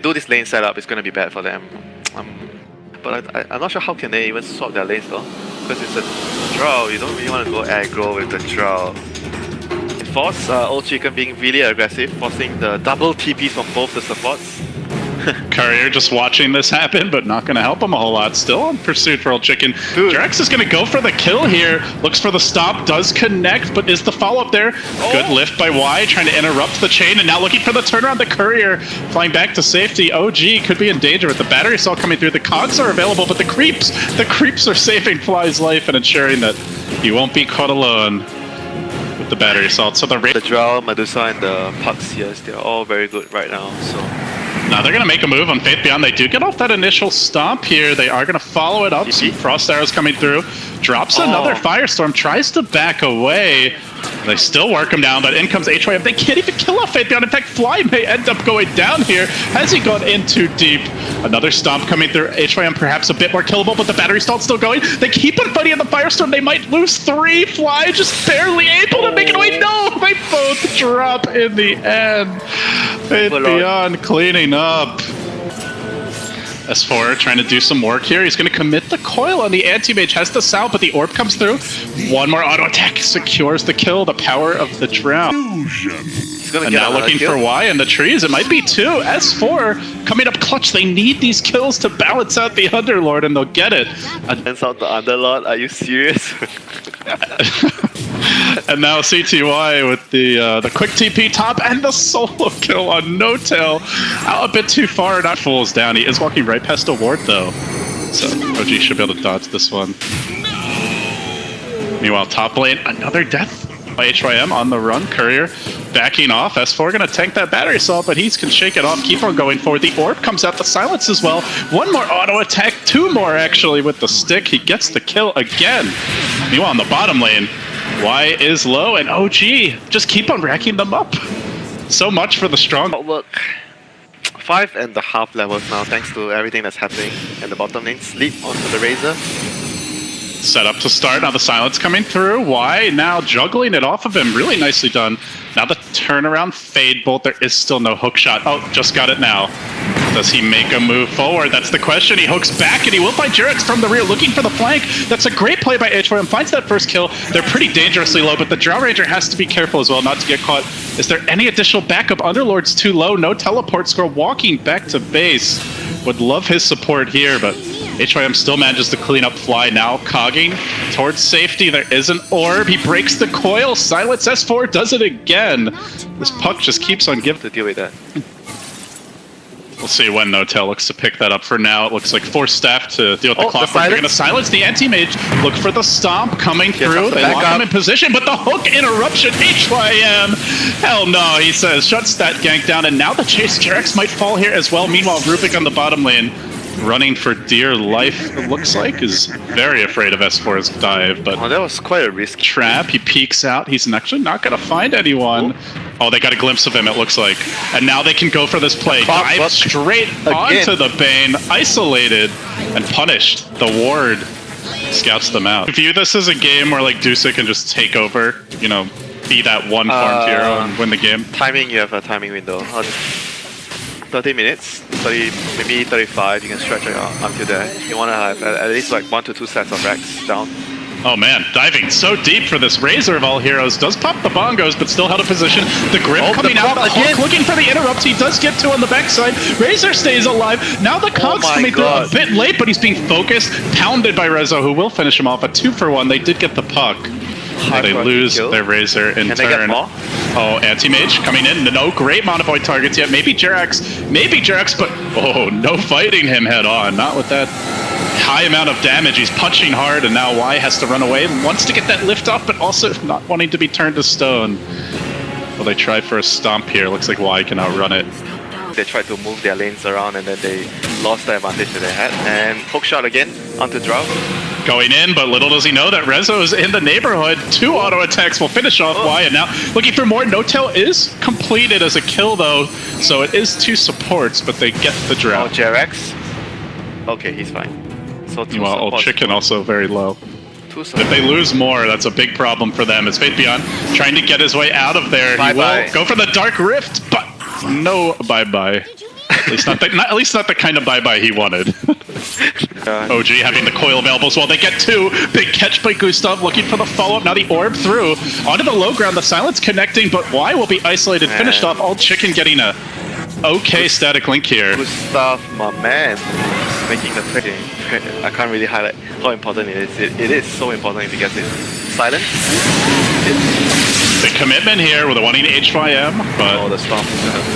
do this lane setup, it's gonna be bad for them. But I'm not sure how can they even swap their lanes though, because it's a draw. You don't really want to go aggro with the draw. It forced Old Chicken being really aggressive, forcing the double TPs from both the supports. Courier just watching this happen, but not going to help him a whole lot. Still in pursuit for Old Chicken. JerAx is going to go for the kill here. Looks for the stop, does connect, but is the follow-up there? Oh. Good lift by Y, trying to interrupt the chain, and now looking for the turnaround. The Courier flying back to safety. OG could be in danger with the battery assault coming through. The cogs are available, but the creeps are saving Fly's life and ensuring that he won't be caught alone with the battery assault. So the Drow, Medusa, and the Pucks here, they're all very good right now. So now they're going to make a move on Faith Beyond. They do get off that initial stomp here. They are going to follow it up. Some frost arrows coming through. Drops another Firestorm. Tries to back away. They still work him down, but in comes HYM. They can't even kill off Faith Beyond. In fact, Fly may end up going down here. Has he gone in too deep? Another stomp coming through. HYM perhaps a bit more killable, but the battery stall's still going. They keep on fighting in the Firestorm. They might lose 3. Fly just barely able to make it away. No, they both drop in the end. Faith Beyond cleaning up. S4 trying to do some work here. He's going to commit the coil on the anti-mage. Has the sound, but the orb comes through. One more auto attack secures the kill. The power of the drown. And now looking for Y in the trees. It might be 2. S4 coming up clutch. They need these kills to balance out the Underlord, and they'll get it. Balance out the Underlord? Are you serious? And now CTY with the quick TP top and the solo kill on No Tail. Out a bit too far, not fools down. He is walking right past a ward though. So OG should be able to dodge this one. Meanwhile, top lane, another death by HYM on the run. Courier backing off. S4 gonna tank that battery assault, but he can shake it off, keep on going forward. The orb comes out, the silence as well. One more auto attack, 2 more actually with the stick. He gets the kill again. Meanwhile, on the bottom lane, Y is low, and OG just keep on racking them up. So much for the strong outlook. 5.5 levels now, thanks to everything that's happening in the bottom lane. Sleep onto the Razor. Set up to start. Now the silence coming through. Y now juggling it off of him. Really nicely done. Now the turnaround Fade Bolt. There is still no hook shot. Oh, just got it now. Does he make a move forward? That's the question. He hooks back, and he will find JerAx from the rear, looking for the flank. That's a great play by HYM. Finds that first kill. They're pretty dangerously low, but the Drow Ranger has to be careful as well not to get caught. Is there any additional backup? Underlord's too low. No teleport score. Walking back to base. Would love his support here, but HYM still manages to clean up Fly. Now cogging towards safety. There is an orb. He breaks the coil. Silence S4 does it again. This puck just keeps on giving to deal with that. We'll see when No Tail looks to pick that up. For now, it looks like force staff to deal with the clock. They're going to silence the anti-mage. Look for the stomp coming through. They lock him in position, but the hook interruption. HYM. Hell no, he says. Shuts that gank down, and now the chase. JerAx might fall here as well. Meanwhile, Rubik on the bottom lane, running for dear life, it looks like, is very afraid of S4's dive, but that was quite a risk. Trap, he peeks out, he's actually not going to find anyone. Oh, they got a glimpse of him, it looks like. And now they can go for this play. Dive straight onto the Bane, isolated, and punished. The ward scouts them out. View this as a game where like Dusa can just take over, you know, be that one farmed hero and win the game. Timing, you have a timing window. 30 minutes, 30, maybe 35, you can stretch it out until there. You want to have at least like 1 to 2 sets of racks down. Oh man, diving so deep for this Razor of all heroes. Does pop the bongos, but still held a position. The grip coming out, the hook looking for the interrupt. He does get 2 on the backside. Razor stays alive. Now the cogs coming through a bit late, but he's being focused. Pounded by Rezo, who will finish him off. A 2-for-1. They did get the puck. They lose their Razor in turn. They get more? Oh, anti-mage coming in. No great Monovoid targets yet. Maybe JerAx, but oh, no fighting him head on. Not with that high amount of damage. He's punching hard, and now Y has to run away. Wants to get that lift up, but also not wanting to be turned to stone. Well, they try for a stomp here. Looks like Y can outrun it. They tried to move their lanes around, and then they lost the advantage that they had. And hook shot again onto Drow. Going in, but little does he know that Rezo is in the neighborhood. 2 auto attacks will finish off Y, and now looking for more. No Tail is completed as a kill, though, so it is 2 supports, but they get the Drow. Oh, JerAx. Okay, he's fine. So 2 Meanwhile, Old Chicken also very low. 2 if they lose more, that's a big problem for them. As Faith Beyond trying to get his way out of there. He will go for the Dark Rift, but no bye-bye. At least not the kind of bye-bye he wanted. OG having the coil available as well. They get two. Big catch by Gustav, looking for the follow-up. Now the orb through. Onto the low ground, the silence connecting, but Y will be isolated. Finished off. Old Chicken getting a okay static link here. Gustav, my man, making the play. I can't really highlight how important it is. It is so important if he gets it. Silence. Big commitment here with a wanting HYM, but the stomp.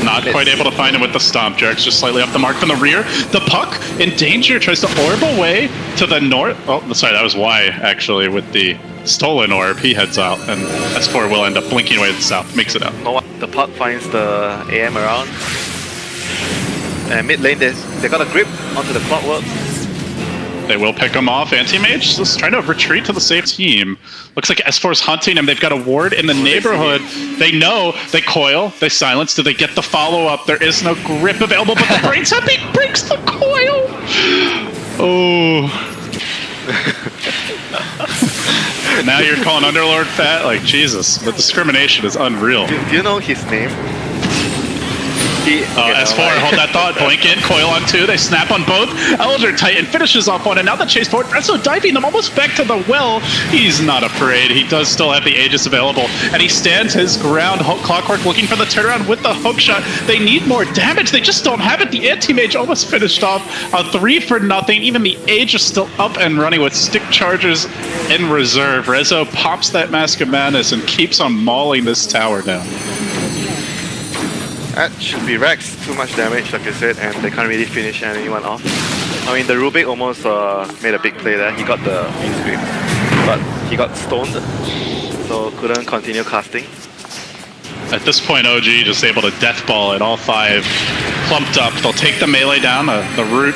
not quite able to find him with the stomp. JerAx just slightly off the mark from the rear. The puck in danger, tries to orb away to the north. Oh, sorry, that was Y actually with the stolen orb. He heads out, and S4 will end up blinking away to the south. Makes it out. No, the puck finds the AM around. And mid lane, they got a grip onto the clockwork. They will pick him off. Anti-Mage just trying to retreat to the safe team. Looks like S4's hunting him. They've got a ward in the neighborhood. They know. They coil. They silence. Do they get the follow-up? There is no grip available, but the brains have big breaks the coil. Oh. Now you're calling Underlord fat? Like, Jesus. The discrimination is unreal. Do you know his name? S4, hold that thought. Blink in, coil on two. They snap on both. Elder Titan finishes off one, and now the chase forward. Rezo diving them almost back to the well. He's not afraid. He does still have the Aegis available, and he stands his ground. Clockwork looking for the turnaround with the hook shot. They need more damage. They just don't have it. The Anti-Mage almost finished off a 3-for-0. Even the Aegis still up and running with stick chargers in reserve. Rezo pops that Mask of Madness and keeps on mauling this tower down. That should be Rex. Too much damage, like I said, and they can't really finish anyone off. I mean, the Rubik almost made a big play there. He got the scream, but he got stoned, so couldn't continue casting. At this point, OG just able to death ball at all five. Clumped up. They'll take the melee down. The root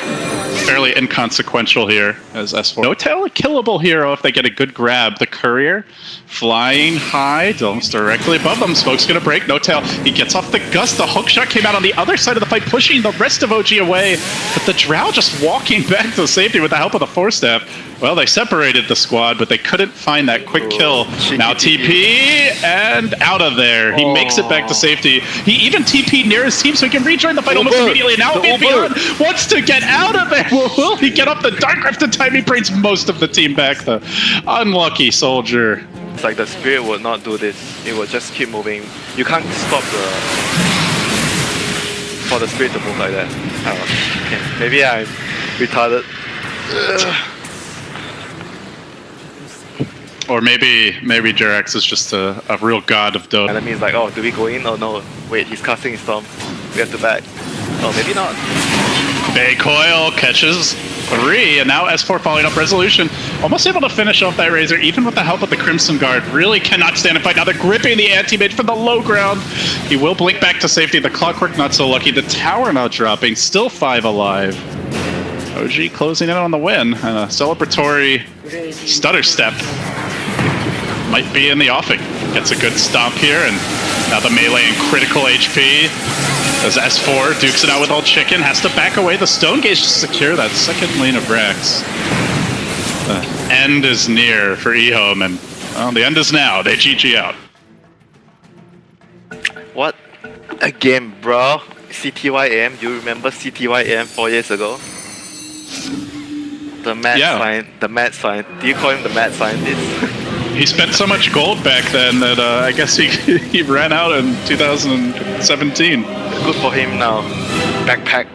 fairly inconsequential here as S4. No-Tail a killable hero if they get a good grab. The Courier flying high, almost directly above them. Smoke's gonna break. No-Tail, he gets off the gust. The hook shot came out on the other side of the fight, pushing the rest of OG away. But the Drow just walking back to safety with the help of the Force Staff. Well, they separated the squad, but they couldn't find that quick kill. Now TP and out of there. He makes it back to safety. He even TP'd near his team so he can rejoin the fight almost immediately. Now BO1 wants to get out of there. Will he get up the Dark Rift in time? He brings most of the team back. The unlucky soldier. It's like the spirit would not do this. It will just keep moving. You can't stop for the spirit to move like that. I don't know. Okay. Maybe I'm retarded. Or maybe JerAx is just a real god of Dota. Enemy is like, oh, do we go in? Oh no, wait, he's casting his storm. We have to back. Oh, maybe not. Bay coil catches 3, and now S4 following up resolution. Almost able to finish off that Razor, even with the help of the Crimson Guard. Really cannot stand and fight. Now they're gripping the Anti-Mage from the low ground. He will blink back to safety. The Clockwork not so lucky. The tower now dropping. Still 5 alive. OG closing in on the win. And a celebratory stutter step might be in the offing. Gets a good stomp here, and now the melee in critical HP. As S4 dukes it out with Old Chicken, has to back away the Stone Gauge to secure that second lane of Rex. The end is near for EHOME, and well, the end is now. They GG out. What a game, bro. CTYM, you remember CTYM 4 years ago? The mad sign. Do you call him the mad scientist? He spent so much gold back then that I guess he ran out in 2017. Good for him now. Backpack.